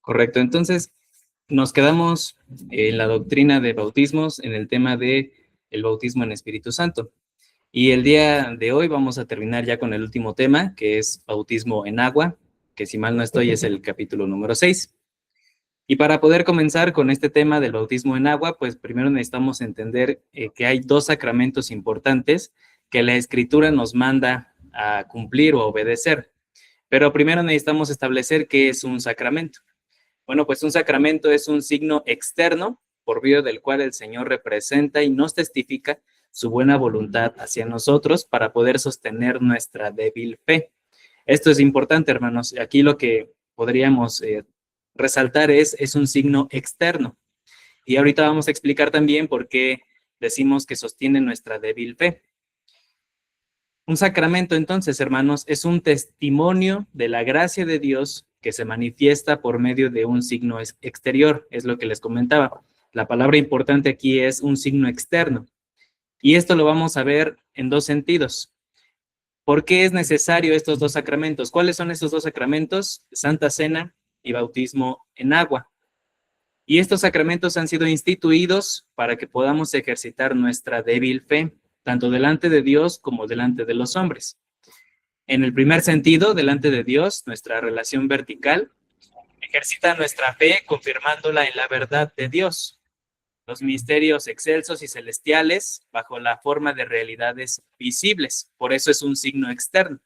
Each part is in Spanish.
Correcto. Entonces, nos quedamos en la doctrina de bautismos en el tema de el bautismo en Espíritu Santo. Y el día de hoy vamos a terminar ya con el último tema, que es bautismo en agua, que si mal no estoy es el capítulo número 6. Y para poder comenzar con este tema del bautismo en agua, pues primero necesitamos entender que hay dos sacramentos importantes que la Escritura nos manda a cumplir o obedecer. Pero primero necesitamos establecer qué es un sacramento. Bueno, pues un sacramento es un signo externo por medio del cual el Señor representa y nos testifica su buena voluntad hacia nosotros para poder sostener nuestra débil fe. Esto es importante, hermanos. Aquí lo que podríamos resaltar es un signo externo. Y ahorita vamos a explicar también por qué decimos que sostiene nuestra débil fe. Un sacramento, entonces, hermanos, es un testimonio de la gracia de Dios que se manifiesta por medio de un signo exterior, es lo que les comentaba. La palabra importante aquí es un signo externo. Y esto lo vamos a ver en dos sentidos. ¿Por qué es necesario estos dos sacramentos? ¿Cuáles son estos dos sacramentos? Santa Cena y bautismo en agua. Y estos sacramentos han sido instituidos para que podamos ejercitar nuestra débil fe, tanto delante de Dios como delante de los hombres. En el primer sentido, delante de Dios, nuestra relación vertical ejercita nuestra fe confirmándola en la verdad de Dios. Los misterios excelsos y celestiales bajo la forma de realidades visibles. Por eso es un signo externo.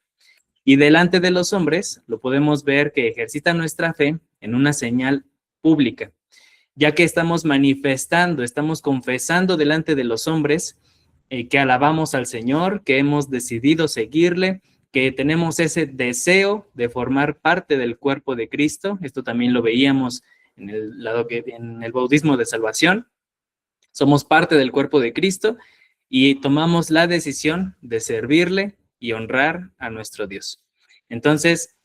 Y delante de los hombres lo podemos ver que ejercita nuestra fe en una señal pública, ya que estamos manifestando, estamos confesando delante de los hombres que alabamos al Señor, que hemos decidido seguirle, que tenemos ese deseo de formar parte del cuerpo de Cristo. Esto también lo veíamos en el bautismo de salvación. Somos parte del cuerpo de Cristo y tomamos la decisión de servirle y honrar a nuestro Dios. Entonces,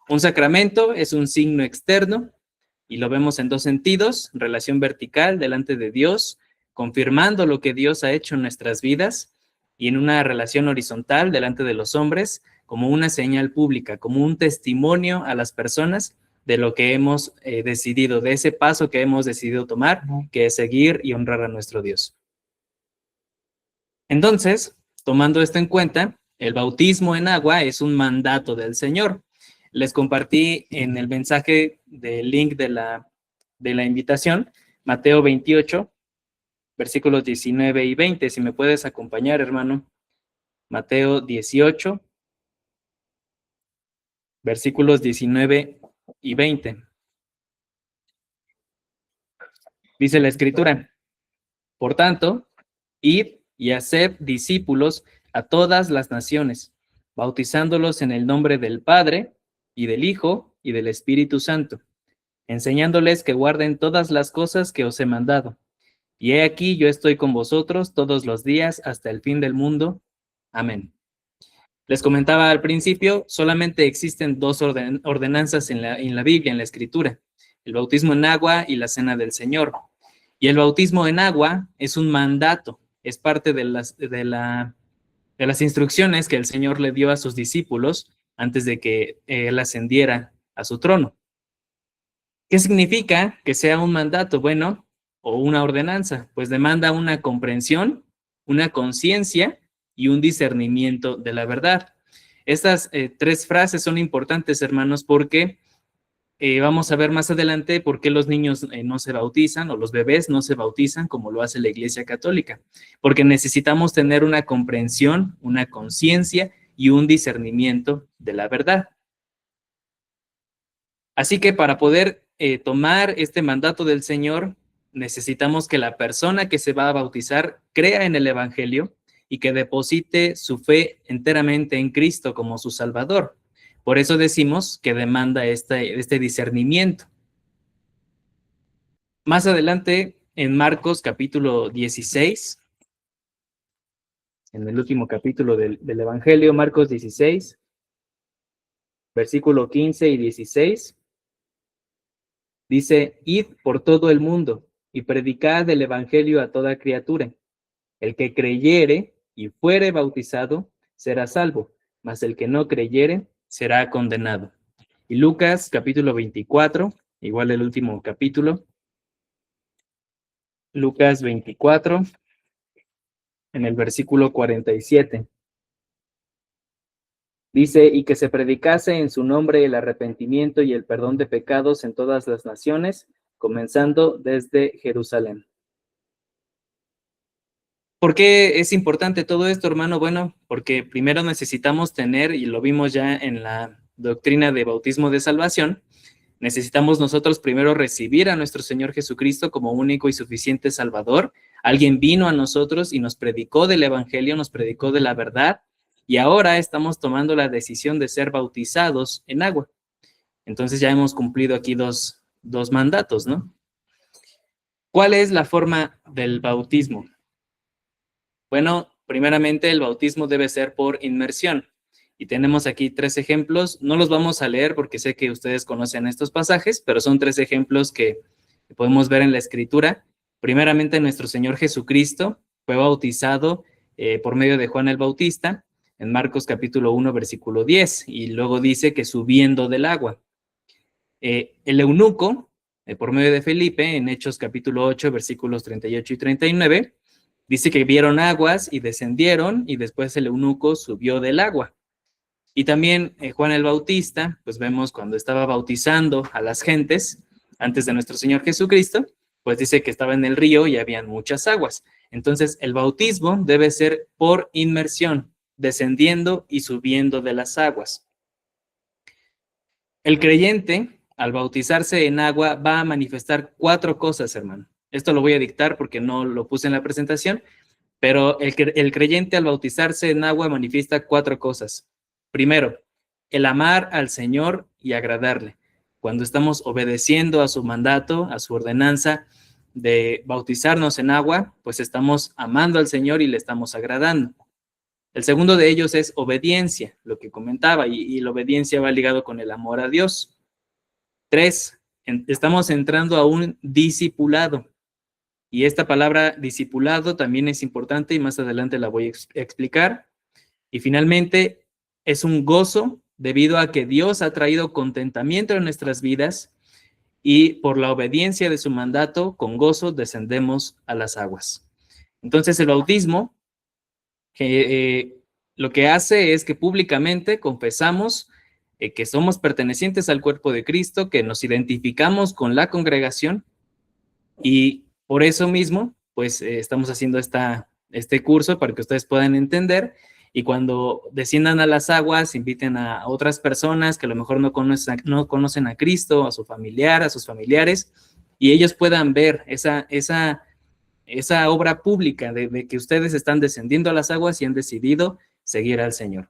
un sacramento es un signo externo y lo vemos en dos sentidos: relación vertical delante de Dios, confirmando lo que Dios ha hecho en nuestras vidas, y en una relación horizontal delante de los hombres, como una señal pública, como un testimonio a las personas de lo que hemos decidido, de ese paso que hemos decidido tomar, que es seguir y honrar a nuestro Dios. Entonces, tomando esto en cuenta, el bautismo en agua es un mandato del Señor. Les compartí en el mensaje del link de la invitación, Mateo 28, versículos 19 y 20. Si me puedes acompañar, hermano. Mateo 18, versículos 19 y 20. Dice la Escritura: por tanto, id y haced discípulos a todas las naciones, bautizándolos en el nombre del Padre, y del Hijo, y del Espíritu Santo, enseñándoles que guarden todas las cosas que os he mandado. Y he aquí, yo estoy con vosotros todos los días hasta el fin del mundo. Amén. Les comentaba al principio, solamente existen dos ordenanzas en la Biblia, en la Escritura: el bautismo en agua y la Cena del Señor. Y el bautismo en agua es un mandato, es parte de las instrucciones que el Señor le dio a sus discípulos antes de que Él ascendiera a su trono. ¿Qué significa que sea un mandato? Bueno, o una ordenanza, pues demanda una comprensión, una conciencia y un discernimiento de la verdad. Estas tres frases son importantes, hermanos, porque vamos a ver más adelante por qué los niños no se bautizan, o los bebés no se bautizan como lo hace la Iglesia Católica, porque necesitamos tener una comprensión, una conciencia y un discernimiento de la verdad. Así que para poder tomar este mandato del Señor, necesitamos que la persona que se va a bautizar crea en el Evangelio y que deposite su fe enteramente en Cristo como su Salvador. Por eso decimos que demanda este discernimiento. Más adelante, en Marcos capítulo 16, en el último capítulo del Evangelio, Marcos 16, versículo 15 y 16, dice: id por todo el mundo y predicad el Evangelio a toda criatura. El que creyere y fuere bautizado será salvo, mas el que no creyere será condenado. Y Lucas capítulo 24, igual el último capítulo, Lucas 24, en el versículo 47. Dice, y que se predicase en su nombre el arrepentimiento y el perdón de pecados en todas las naciones, comenzando desde Jerusalén. ¿Por qué es importante todo esto, hermano? Bueno, porque primero necesitamos tener, y lo vimos ya en la doctrina de bautismo de salvación, necesitamos nosotros primero recibir a nuestro Señor Jesucristo como único y suficiente Salvador. Alguien vino a nosotros y nos predicó del Evangelio, nos predicó de la verdad, y ahora estamos tomando la decisión de ser bautizados en agua. Entonces ya hemos cumplido aquí dos mandatos, ¿no? ¿Cuál es la forma del bautismo? Bueno, primeramente el bautismo debe ser por inmersión. Y tenemos aquí 3 ejemplos. No los vamos a leer porque sé que ustedes conocen estos pasajes, pero son 3 ejemplos que podemos ver en la Escritura. Primeramente, nuestro Señor Jesucristo fue bautizado por medio de Juan el Bautista en Marcos capítulo 1, versículo 10, y luego dice que subiendo del agua. El eunuco, por medio de Felipe, en Hechos capítulo 8, versículos 38 y 39, dice que vieron aguas y descendieron, y después el eunuco subió del agua. Y también Juan el Bautista, pues vemos cuando estaba bautizando a las gentes, antes de nuestro Señor Jesucristo, pues dice que estaba en el río y habían muchas aguas. Entonces, el bautismo debe ser por inmersión, descendiendo y subiendo de las aguas. El creyente, al bautizarse en agua, va a manifestar 4 cosas, hermano. Esto lo voy a dictar porque no lo puse en la presentación, pero el creyente al bautizarse en agua manifiesta 4 cosas. Primero, el amar al Señor y agradarle. Cuando estamos obedeciendo a su mandato, a su ordenanza de bautizarnos en agua, pues estamos amando al Señor y le estamos agradando. El segundo de ellos es obediencia, lo que comentaba, y la obediencia va ligado con el amor a Dios. 3, estamos entrando a un discipulado. Y esta palabra discipulado también es importante y más adelante la voy a explicar. Y finalmente, es un gozo debido a que Dios ha traído contentamiento en nuestras vidas y por la obediencia de su mandato, con gozo descendemos a las aguas. Entonces, el bautismo lo que hace es que públicamente confesamos que somos pertenecientes al cuerpo de Cristo, que nos identificamos con la congregación y por eso mismo, pues estamos haciendo este curso para que ustedes puedan entender y cuando desciendan a las aguas, inviten a otras personas que a lo mejor no conocen a Cristo, a su familiar, a sus familiares, y ellos puedan ver esa obra pública de que ustedes están descendiendo a las aguas y han decidido seguir al Señor.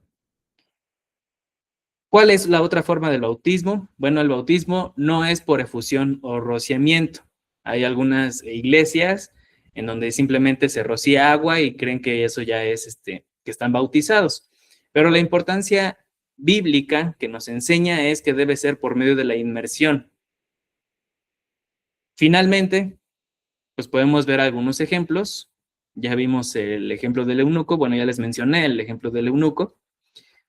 ¿Cuál es la otra forma del bautismo? Bueno, el bautismo no es por efusión o rociamiento. Hay algunas iglesias en donde simplemente se rocía agua y creen que eso ya es que están bautizados. Pero la importancia bíblica que nos enseña es que debe ser por medio de la inmersión. Finalmente, pues podemos ver algunos ejemplos. Ya vimos el ejemplo del eunuco, bueno, ya les mencioné el ejemplo del eunuco.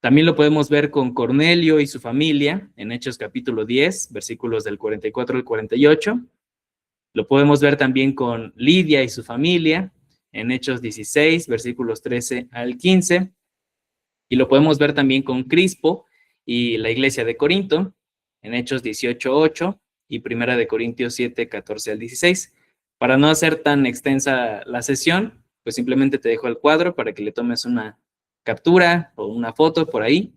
También lo podemos ver con Cornelio y su familia en Hechos capítulo 10, versículos del 44 al 48. Lo podemos ver también con Lidia y su familia en Hechos 16, versículos 13 al 15. Y lo podemos ver también con Crispo y la iglesia de Corinto en Hechos 18, 8 y Primera de Corintios 7, 14 al 16. Para no hacer tan extensa la sesión, pues simplemente te dejo el cuadro para que le tomes una captura o una foto por ahí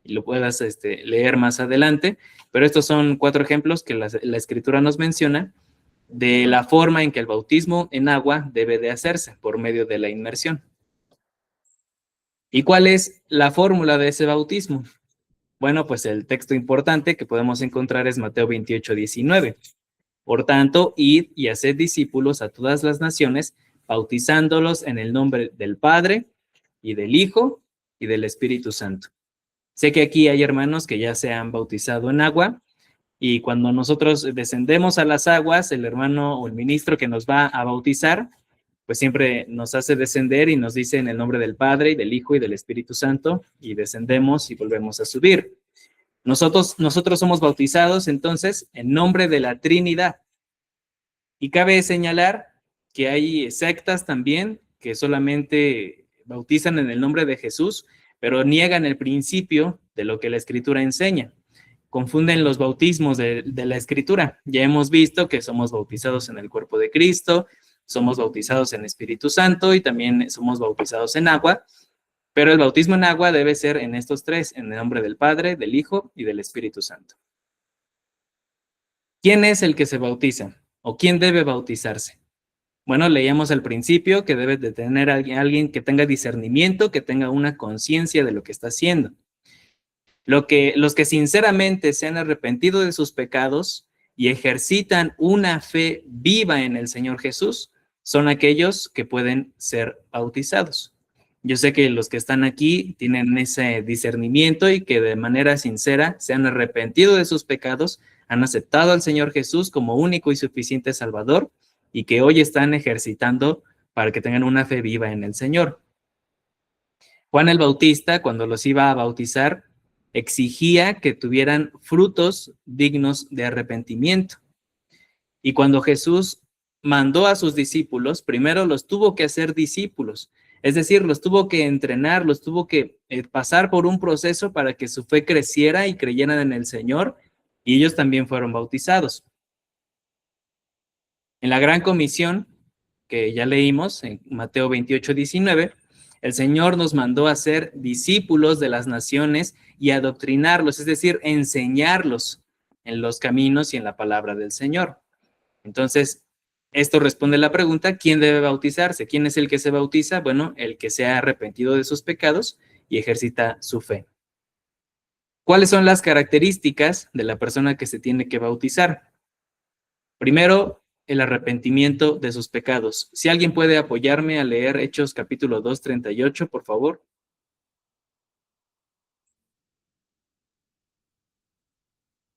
y lo puedas leer más adelante. Pero estos son 4 ejemplos que la Escritura nos menciona de la forma en que el bautismo en agua debe de hacerse por medio de la inmersión. ¿Y cuál es la fórmula de ese bautismo? Bueno, pues el texto importante que podemos encontrar es Mateo 28, 19. Por tanto, id y haced discípulos a todas las naciones, bautizándolos en el nombre del Padre y del Hijo y del Espíritu Santo. Sé que aquí hay hermanos que ya se han bautizado en agua y cuando nosotros descendemos a las aguas, el hermano o el ministro que nos va a bautizar, pues siempre nos hace descender y nos dice en el nombre del Padre y del Hijo y del Espíritu Santo y descendemos y volvemos a subir. Nosotros somos bautizados entonces en nombre de la Trinidad. Y cabe señalar que hay sectas también que solamente bautizan en el nombre de Jesús, pero niegan el principio de lo que la Escritura enseña. Confunden los bautismos de la Escritura. Ya hemos visto que somos bautizados en el cuerpo de Cristo, somos bautizados en Espíritu Santo y también somos bautizados en agua, pero el bautismo en agua debe ser en estos tres, en el nombre del Padre, del Hijo y del Espíritu Santo. ¿Quién es el que se bautiza? ¿O quién debe bautizarse? Bueno, leíamos al principio que debe de tener alguien que tenga discernimiento, que tenga una conciencia de lo que está haciendo. Los que sinceramente se han arrepentido de sus pecados y ejercitan una fe viva en el Señor Jesús, son aquellos que pueden ser bautizados. Yo sé que los que están aquí tienen ese discernimiento y que de manera sincera se han arrepentido de sus pecados, han aceptado al Señor Jesús como único y suficiente Salvador y que hoy están ejercitando para que tengan una fe viva en el Señor. Juan el Bautista, cuando los iba a bautizar, exigía que tuvieran frutos dignos de arrepentimiento. Y cuando Jesús mandó a sus discípulos, primero los tuvo que hacer discípulos, es decir, los tuvo que entrenar, los tuvo que pasar por un proceso para que su fe creciera y creyeran en el Señor, y ellos también fueron bautizados. En la Gran Comisión, que ya leímos en Mateo 28:19, el Señor nos mandó a ser discípulos de las naciones y adoctrinarlos, es decir, enseñarlos en los caminos y en la palabra del Señor. Entonces, esto responde a la pregunta, ¿quién debe bautizarse? ¿Quién es el que se bautiza? Bueno, el que se ha arrepentido de sus pecados y ejercita su fe. ¿Cuáles son las características de la persona que se tiene que bautizar? Primero, el arrepentimiento de sus pecados. Si alguien puede apoyarme a leer Hechos capítulo 2:38, por favor.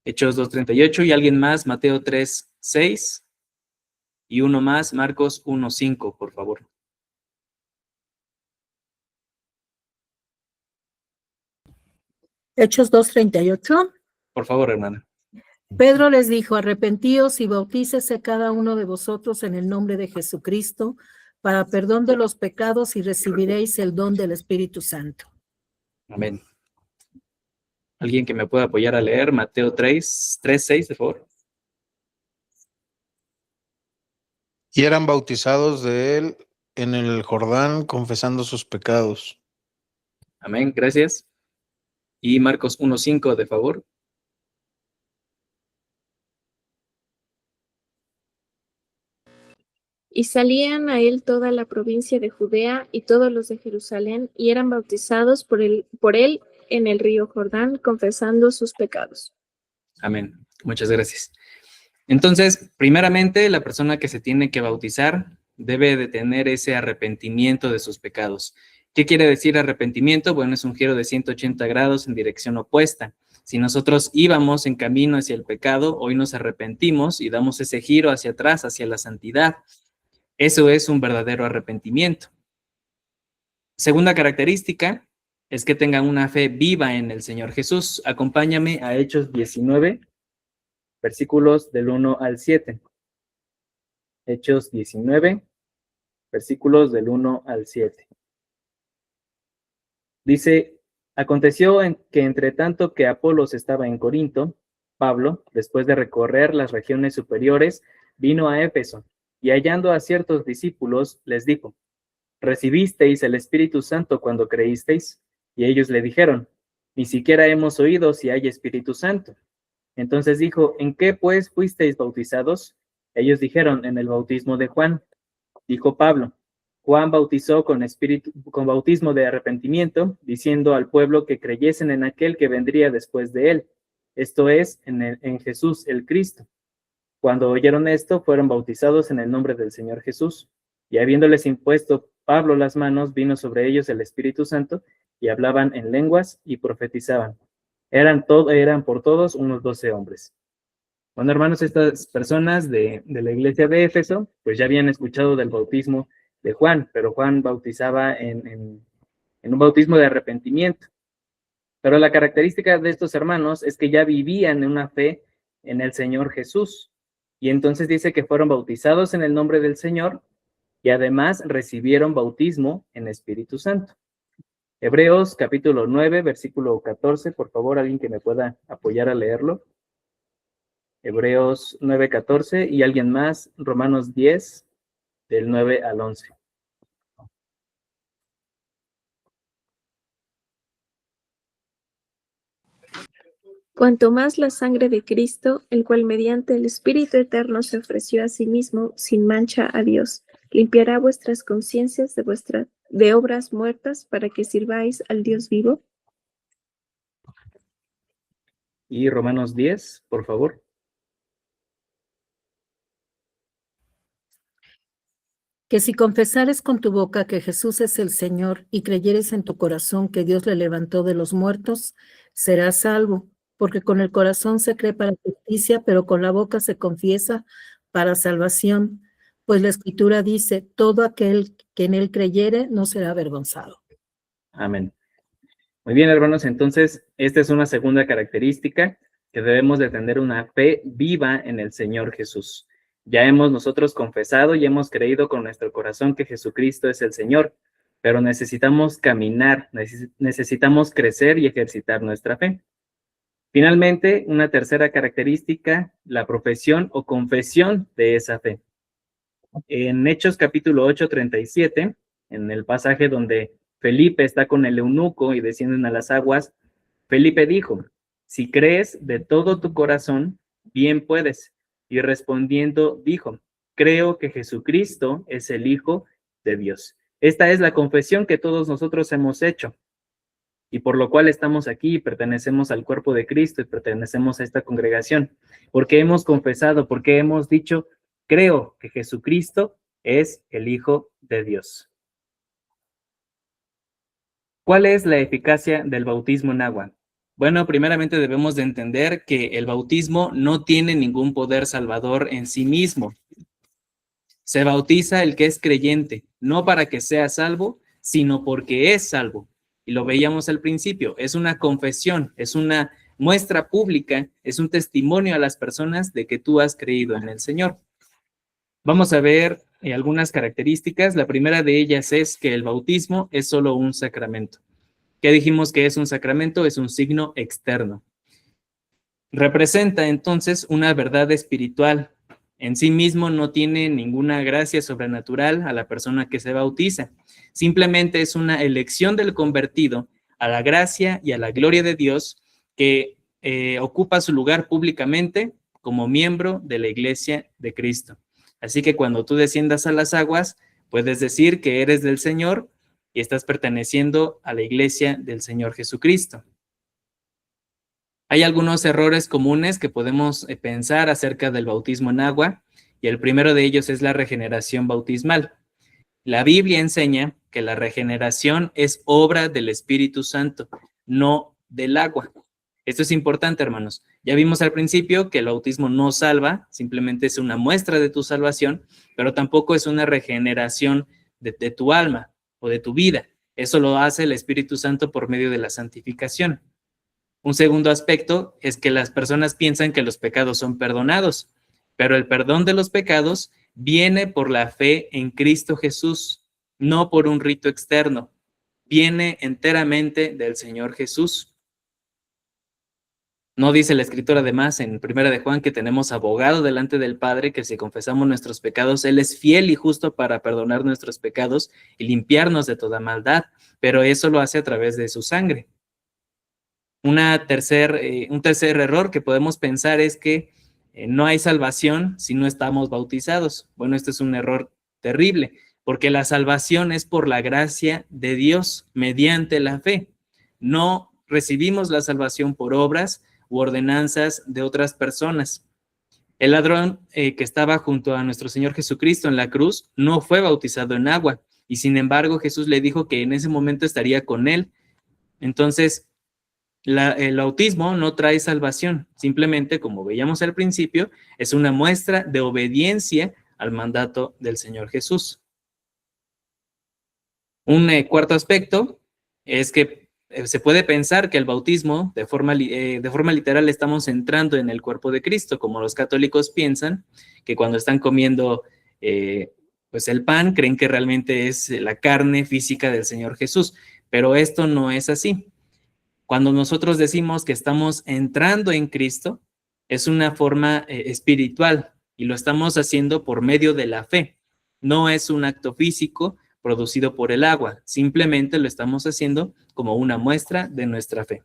Hechos 2:38 y alguien más, Mateo 3:6 y uno más, Marcos 1:5, por favor. Hechos 2:38. Por favor, hermana. Pedro les dijo, arrepentíos y bautícese cada uno de vosotros en el nombre de Jesucristo para perdón de los pecados y recibiréis el don del Espíritu Santo. Amén. ¿Alguien que me pueda apoyar a leer Mateo 3:6, por favor? Y eran bautizados de él en el Jordán, confesando sus pecados. Amén, gracias. Y Marcos 1:5, de favor. Y salían a él toda la provincia de Judea y todos los de Jerusalén, y eran bautizados por él en el río Jordán, confesando sus pecados. Amén. Muchas gracias. Entonces, primeramente, la persona que se tiene que bautizar debe de tener ese arrepentimiento de sus pecados. ¿Qué quiere decir arrepentimiento? Bueno, es un giro de 180 grados en dirección opuesta. Si nosotros íbamos en camino hacia el pecado, hoy nos arrepentimos y damos ese giro hacia atrás, hacia la santidad. Eso es un verdadero arrepentimiento. Segunda característica es que tengan una fe viva en el Señor Jesús. Acompáñame a Hechos 19, versículos del 1 al 7. Hechos 19, versículos del 1 al 7. Dice, aconteció que entre tanto que Apolos estaba en Corinto, Pablo, después de recorrer las regiones superiores, vino a Éfeso, y hallando a ciertos discípulos, les dijo, ¿recibisteis el Espíritu Santo cuando creísteis? Y ellos le dijeron, ni siquiera hemos oído si hay Espíritu Santo. Entonces dijo, ¿en qué pues fuisteis bautizados? Ellos dijeron, en el bautismo de Juan. Dijo Pablo, Juan bautizó con bautismo de arrepentimiento, diciendo al pueblo que creyesen en aquel que vendría después de él, esto es, en Jesús el Cristo. Cuando oyeron esto, fueron bautizados en el nombre del Señor Jesús. Y habiéndoles impuesto Pablo las manos, vino sobre ellos el Espíritu Santo, y hablaban en lenguas y profetizaban. Eran por todos unos 12 hombres. Bueno, hermanos, estas personas de la iglesia de Éfeso, pues ya habían escuchado del bautismo de Juan, pero Juan bautizaba en un bautismo de arrepentimiento. Pero la característica de estos hermanos es que ya vivían en una fe en el Señor Jesús. Y entonces dice que fueron bautizados en el nombre del Señor y además recibieron bautismo en Espíritu Santo. Hebreos capítulo 9, versículo 14, por favor, alguien que me pueda apoyar a leerlo. Hebreos 9, 14 y alguien más, Romanos 10, del 9 al 11. Cuanto más la sangre de Cristo, el cual mediante el Espíritu Eterno se ofreció a sí mismo sin mancha a Dios, limpiará vuestras conciencias de obras muertas para que sirváis al Dios vivo. Y Romanos 10, por favor. Que si confesares con tu boca que Jesús es el Señor y creyeres en tu corazón que Dios le levantó de los muertos, serás salvo, porque con el corazón se cree para justicia, pero con la boca se confiesa para salvación. Pues la Escritura dice, todo aquel que en él creyere no será avergonzado. Amén. Muy bien, hermanos, entonces esta es una segunda característica, que debemos de tener una fe viva en el Señor Jesús. Ya hemos nosotros confesado y hemos creído con nuestro corazón que Jesucristo es el Señor, pero necesitamos caminar, necesitamos crecer y ejercitar nuestra fe. Finalmente, una tercera característica, la profesión o confesión de esa fe. En Hechos capítulo 8, 37, en el pasaje donde Felipe está con el eunuco y descienden a las aguas, Felipe dijo, si crees de todo tu corazón, bien puedes. Y respondiendo dijo, creo que Jesucristo es el Hijo de Dios. Esta es la confesión que todos nosotros hemos hecho y por lo cual estamos aquí y pertenecemos al cuerpo de Cristo y pertenecemos a esta congregación, porque hemos confesado, porque hemos dicho, creo que Jesucristo es el Hijo de Dios. ¿Cuál es la eficacia del bautismo en agua? Bueno, primeramente debemos de entender que el bautismo no tiene ningún poder salvador en sí mismo. Se bautiza el que es creyente, no para que sea salvo, sino porque es salvo. Y lo veíamos al principio, es una confesión, es una muestra pública, es un testimonio a las personas de que tú has creído en el Señor. Vamos a ver algunas características. La primera de ellas es que el bautismo es solo un sacramento. ¿Qué dijimos que es un sacramento? Es un signo externo. Representa entonces una verdad espiritual. En sí mismo no tiene ninguna gracia sobrenatural a la persona que se bautiza. Simplemente es una elección del convertido a la gracia y a la gloria de Dios que ocupa su lugar públicamente como miembro de la Iglesia de Cristo. Así que cuando tú desciendas a las aguas, puedes decir que eres del Señor y estás perteneciendo a la Iglesia del Señor Jesucristo. Hay algunos errores comunes que podemos pensar acerca del bautismo en agua, y el primero de ellos es la regeneración bautismal. La Biblia enseña que la regeneración es obra del Espíritu Santo, no del agua. Esto es importante, hermanos. Ya vimos al principio que el bautismo no salva, simplemente es una muestra de tu salvación, pero tampoco es una regeneración de tu alma o de tu vida. Eso lo hace el Espíritu Santo por medio de la santificación. Un segundo aspecto es que las personas piensan que los pecados son perdonados, pero el perdón de los pecados viene por la fe en Cristo Jesús, no por un rito externo. Viene enteramente del Señor Jesús. ¿No dice la Escritura además en 1 de Juan que tenemos abogado delante del Padre, que si confesamos nuestros pecados, Él es fiel y justo para perdonar nuestros pecados y limpiarnos de toda maldad? Pero eso lo hace a través de su sangre. Un tercer error que podemos pensar es que no hay salvación si no estamos bautizados. Bueno, este es un error terrible, porque la salvación es por la gracia de Dios mediante la fe. No recibimos la salvación por obras u ordenanzas de otras personas. El ladrón que estaba junto a nuestro Señor Jesucristo en la cruz no fue bautizado en agua, y sin embargo Jesús le dijo que en ese momento estaría con él. Entonces, el bautismo no trae salvación, simplemente, como veíamos al principio, es una muestra de obediencia al mandato del Señor Jesús. Un cuarto aspecto es que se puede pensar que el bautismo, de forma literal, estamos entrando en el cuerpo de Cristo, como los católicos piensan, que cuando están comiendo pues el pan, creen que realmente es la carne física del Señor Jesús, pero esto no es así. Cuando nosotros decimos que estamos entrando en Cristo, es una forma espiritual y lo estamos haciendo por medio de la fe. No es un acto físico producido por el agua, simplemente lo estamos haciendo como una muestra de nuestra fe.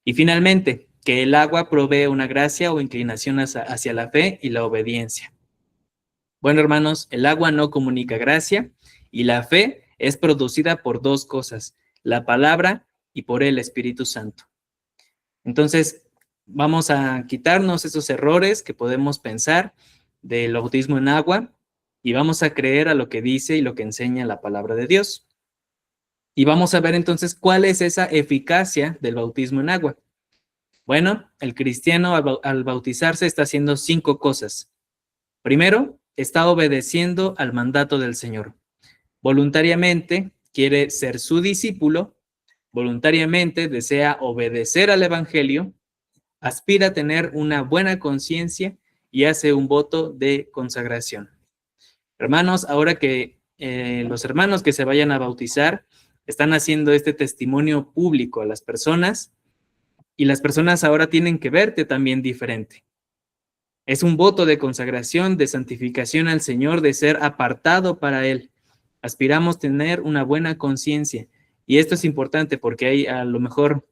Y finalmente, que el agua provee una gracia o inclinación hacia la fe y la obediencia. Bueno, hermanos, el agua no comunica gracia y la fe es producida por dos cosas, la palabra y por el Espíritu Santo. Entonces, vamos a quitarnos esos errores que podemos pensar del bautismo en agua y vamos a creer a lo que dice y lo que enseña la palabra de Dios. Y vamos a ver entonces cuál es esa eficacia del bautismo en agua. Bueno, el cristiano al bautizarse está haciendo 5 cosas. Primero, está obedeciendo al mandato del Señor. Voluntariamente quiere ser su discípulo, voluntariamente desea obedecer al Evangelio, aspira a tener una buena conciencia y hace un voto de consagración. Hermanos, ahora que los hermanos que se vayan a bautizar están haciendo este testimonio público a las personas y las personas ahora tienen que verte también diferente. Es un voto de consagración, de santificación al Señor, de ser apartado para Él. Aspiramos tener una buena conciencia. Y esto es importante porque hay a lo mejor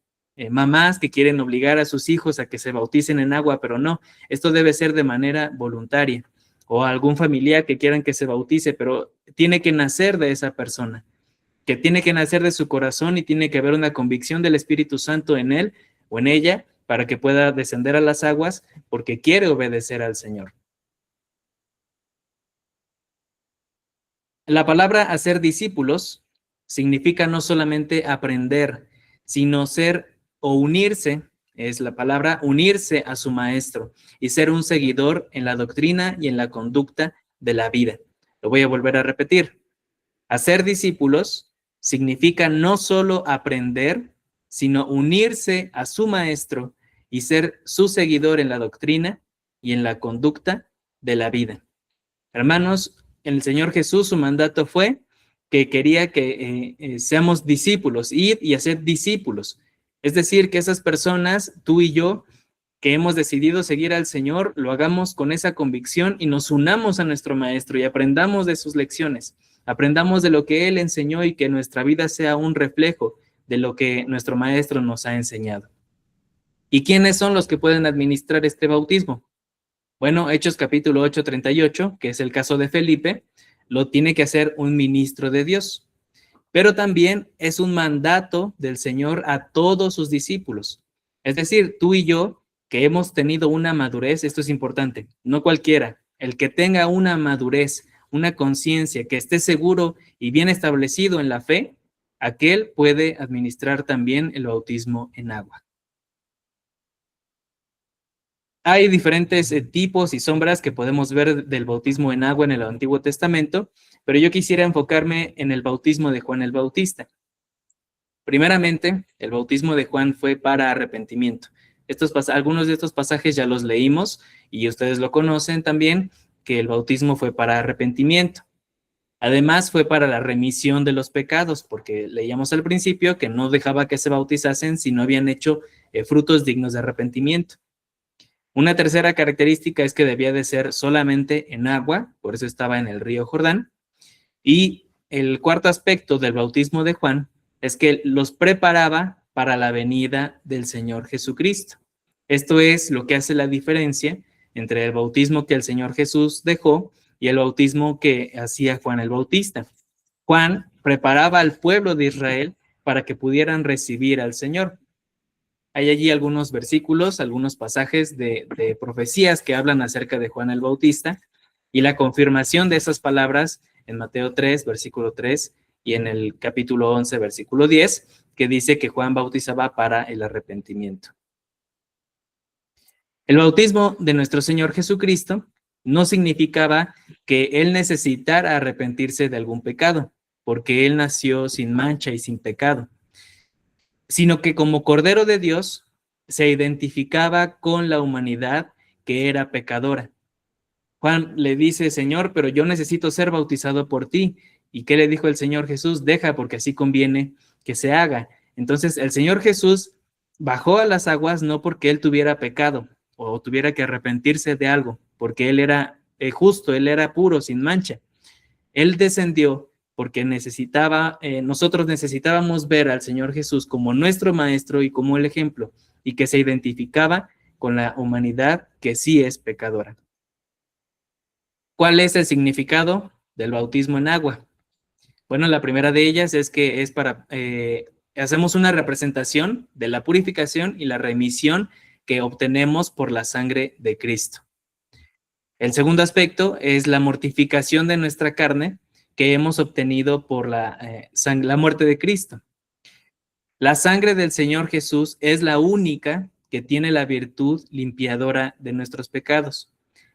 mamás que quieren obligar a sus hijos a que se bauticen en agua, pero no, esto debe ser de manera voluntaria. O algún familiar que quieran que se bautice, pero tiene que nacer de esa persona, que tiene que nacer de su corazón y tiene que haber una convicción del Espíritu Santo en él o en ella para que pueda descender a las aguas porque quiere obedecer al Señor. La palabra hacer discípulos significa no solamente aprender, sino ser o unirse, es la palabra unirse a su maestro y ser un seguidor en la doctrina y en la conducta de la vida. Lo voy a volver a repetir. Hacer discípulos significa no solo aprender, sino unirse a su maestro y ser su seguidor en la doctrina y en la conducta de la vida. Hermanos, el Señor Jesús, su mandato fue que quería que seamos discípulos, ir y hacer discípulos. Es decir, que esas personas, tú y yo, que hemos decidido seguir al Señor, lo hagamos con esa convicción y nos unamos a nuestro Maestro y aprendamos de sus lecciones, aprendamos de lo que Él enseñó y que nuestra vida sea un reflejo de lo que nuestro Maestro nos ha enseñado. ¿Y quiénes son los que pueden administrar este bautismo? Bueno, Hechos capítulo 8, 38, que es el caso de Felipe, lo tiene que hacer un ministro de Dios. Pero también es un mandato del Señor a todos sus discípulos. Es decir, tú y yo, que hemos tenido una madurez, esto es importante, no cualquiera, el que tenga una madurez, una conciencia, que esté seguro y bien establecido en la fe, aquel puede administrar también el bautismo en agua. Hay diferentes tipos y sombras que podemos ver del bautismo en agua en el Antiguo Testamento, pero yo quisiera enfocarme en el bautismo de Juan el Bautista. Primeramente, el bautismo de Juan fue para arrepentimiento. Algunos de estos pasajes ya los leímos y ustedes lo conocen también, que el bautismo fue para arrepentimiento. Además, fue para la remisión de los pecados, porque leíamos al principio que no dejaba que se bautizasen si no habían hecho frutos dignos de arrepentimiento. Una tercera característica es que debía de ser solamente en agua, por eso estaba en el río Jordán. Y el cuarto aspecto del bautismo de Juan es que los preparaba para la venida del Señor Jesucristo. Esto es lo que hace la diferencia entre el bautismo que el Señor Jesús dejó y el bautismo que hacía Juan el Bautista. Juan preparaba al pueblo de Israel para que pudieran recibir al Señor. Hay allí algunos versículos, algunos pasajes de profecías que hablan acerca de Juan el Bautista y la confirmación de esas palabras en Mateo 3, versículo 3 y en el capítulo 11, versículo 10, que dice que Juan bautizaba para el arrepentimiento. El bautismo de nuestro Señor Jesucristo no significaba que Él necesitara arrepentirse de algún pecado, porque Él nació sin mancha y sin pecado. sino que como Cordero de Dios se identificaba con la humanidad que era pecadora. Juan le dice, Señor, pero yo necesito ser bautizado por ti. ¿Y qué le dijo el Señor Jesús? Deja, porque así conviene que se haga. Entonces, el Señor Jesús bajó a las aguas no porque él tuviera pecado o tuviera que arrepentirse de algo, porque él era justo, él era puro, sin mancha. Él descendió porque nosotros necesitábamos ver al Señor Jesús como nuestro maestro y como el ejemplo, y que se identificaba con la humanidad que sí es pecadora. ¿Cuál es el significado del bautismo en agua? Bueno, la primera de ellas es que es hacemos una representación de la purificación y la remisión que obtenemos por la sangre de Cristo. El segundo aspecto es la mortificación de nuestra carne que hemos obtenido por la muerte de Cristo. La sangre del Señor Jesús es la única que tiene la virtud limpiadora de nuestros pecados.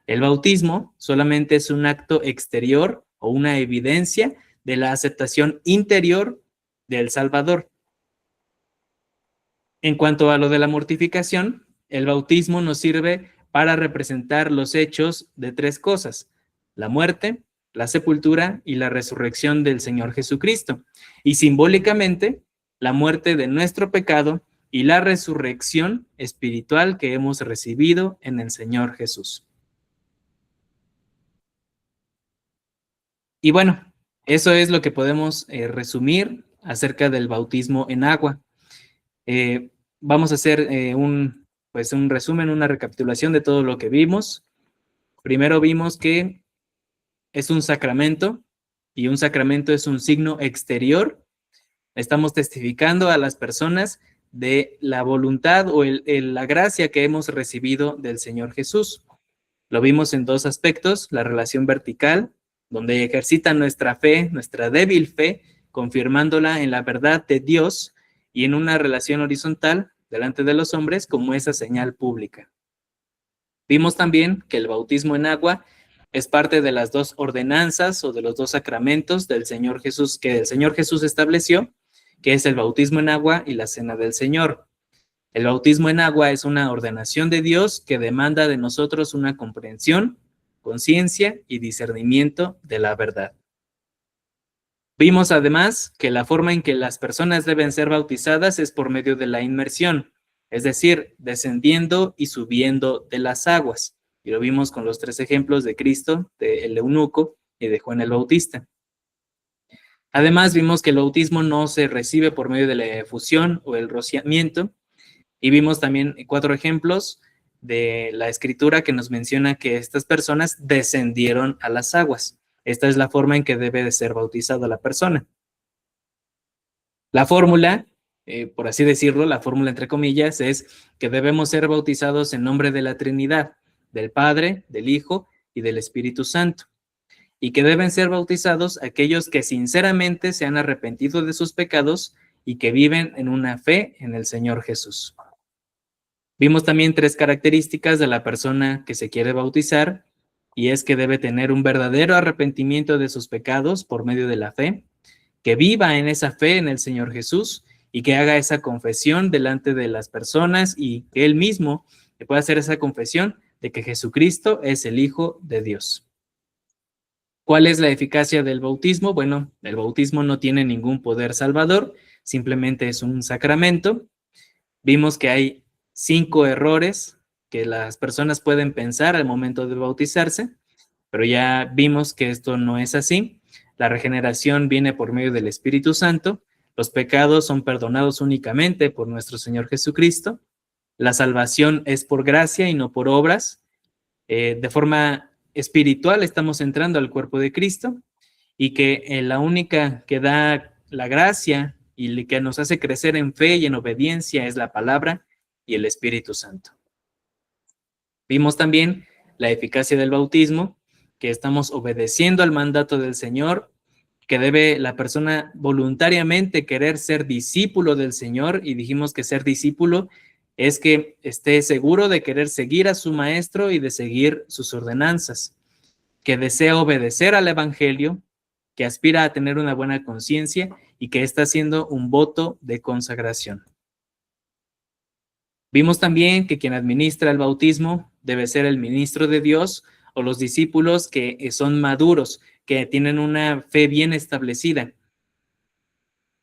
El bautismo solamente es un acto exterior o una evidencia de la aceptación interior del Salvador. En cuanto a lo de la mortificación, el bautismo nos sirve para representar los hechos de tres cosas: la muerte, la sepultura y la resurrección del Señor Jesucristo, y simbólicamente la muerte de nuestro pecado y la resurrección espiritual que hemos recibido en el Señor Jesús. Y bueno, eso es lo que podemos resumir acerca del bautismo en agua. Vamos a hacer un resumen, una recapitulación de todo lo que vimos. Primero vimos que es un sacramento, y un sacramento es un signo exterior. Estamos testificando a las personas de la voluntad o la gracia que hemos recibido del Señor Jesús. Lo vimos en dos aspectos: la relación vertical, donde ejercita nuestra fe, nuestra débil fe, confirmándola en la verdad de Dios, y en una relación horizontal delante de los hombres como esa señal pública. Vimos también que el bautismo en agua es parte de las dos ordenanzas o de los dos sacramentos del Señor Jesús, que el Señor Jesús estableció, que es el bautismo en agua y la cena del Señor. El bautismo en agua es una ordenación de Dios que demanda de nosotros una comprensión, conciencia y discernimiento de la verdad. Vimos además que la forma en que las personas deben ser bautizadas es por medio de la inmersión, es decir, descendiendo y subiendo de las aguas. Y lo vimos con los tres ejemplos de Cristo, del eunuco y de Juan el Bautista. Además, vimos que el bautismo no se recibe por medio de la efusión o el rociamiento. Y vimos también 4 ejemplos de la Escritura que nos menciona que estas personas descendieron a las aguas. Esta es la forma en que debe de ser bautizada la persona. La fórmula, por así decirlo, la fórmula entre comillas, es que debemos ser bautizados en nombre de la Trinidad, del Padre, del Hijo y del Espíritu Santo, y que deben ser bautizados aquellos que sinceramente se han arrepentido de sus pecados y que viven en una fe en el Señor Jesús. Vimos también 3 características de la persona que se quiere bautizar, y es que debe tener un verdadero arrepentimiento de sus pecados por medio de la fe, que viva en esa fe en el Señor Jesús y que haga esa confesión delante de las personas y que él mismo pueda hacer esa confesión de que Jesucristo es el Hijo de Dios. ¿Cuál es la eficacia del bautismo? Bueno, el bautismo no tiene ningún poder salvador, simplemente es un sacramento. Vimos que hay 5 errores que las personas pueden pensar al momento de bautizarse, pero ya vimos que esto no es así. La regeneración viene por medio del Espíritu Santo, los pecados son perdonados únicamente por nuestro Señor Jesucristo, la salvación es por gracia y no por obras, de forma espiritual estamos entrando al cuerpo de Cristo, y que la única que da la gracia y que nos hace crecer en fe y en obediencia es la palabra y el Espíritu Santo. Vimos también la eficacia del bautismo, que estamos obedeciendo al mandato del Señor, que debe la persona voluntariamente querer ser discípulo del Señor, y dijimos que ser discípulo es que esté seguro de querer seguir a su maestro y de seguir sus ordenanzas, que desea obedecer al Evangelio, que aspira a tener una buena conciencia y que está haciendo un voto de consagración. Vimos también que quien administra el bautismo debe ser el ministro de Dios o los discípulos que son maduros, que tienen una fe bien establecida.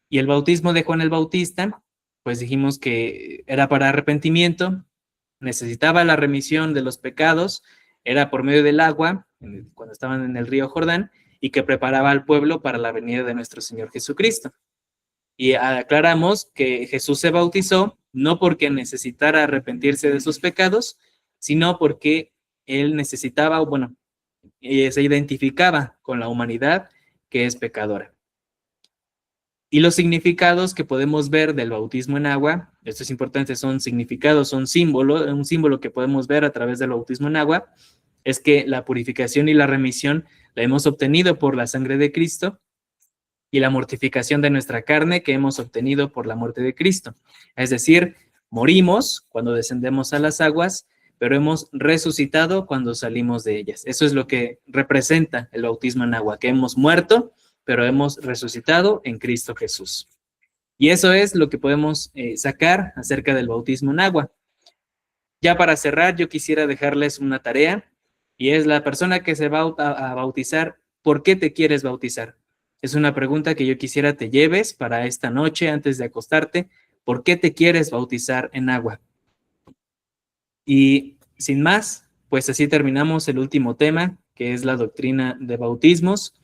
Y el bautismo de Juan el Bautista, pues dijimos que era para arrepentimiento, necesitaba la remisión de los pecados, era por medio del agua, cuando estaban en el río Jordán, y que preparaba al pueblo para la venida de nuestro Señor Jesucristo. Y aclaramos que Jesús se bautizó no porque necesitara arrepentirse de sus pecados, sino porque él necesitaba, bueno, se identificaba con la humanidad que es pecadora. Y los significados que podemos ver del bautismo en agua, esto es importante, son significados, son símbolos, un símbolo que podemos ver a través del bautismo en agua, es que la purificación y la remisión la hemos obtenido por la sangre de Cristo, y la mortificación de nuestra carne que hemos obtenido por la muerte de Cristo. Es decir, morimos cuando descendemos a las aguas, pero hemos resucitado cuando salimos de ellas. Eso es lo que representa el bautismo en agua, que hemos muerto, pero hemos resucitado en Cristo Jesús. Y eso es lo que podemos sacar acerca del bautismo en agua. Ya para cerrar, yo quisiera dejarles una tarea, y es la persona que se va a bautizar, ¿por qué te quieres bautizar? Es una pregunta que yo quisiera te lleves para esta noche antes de acostarte. ¿Por qué te quieres bautizar en agua? Y sin más, pues así terminamos el último tema, que es la doctrina de bautismos.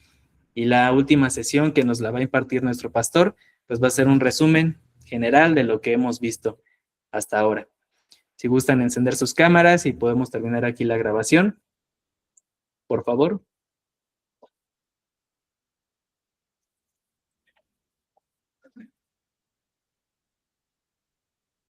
Y la última sesión que nos la va a impartir nuestro pastor, pues va a ser un resumen general de lo que hemos visto hasta ahora. Si gustan encender sus cámaras y podemos terminar aquí la grabación, por favor.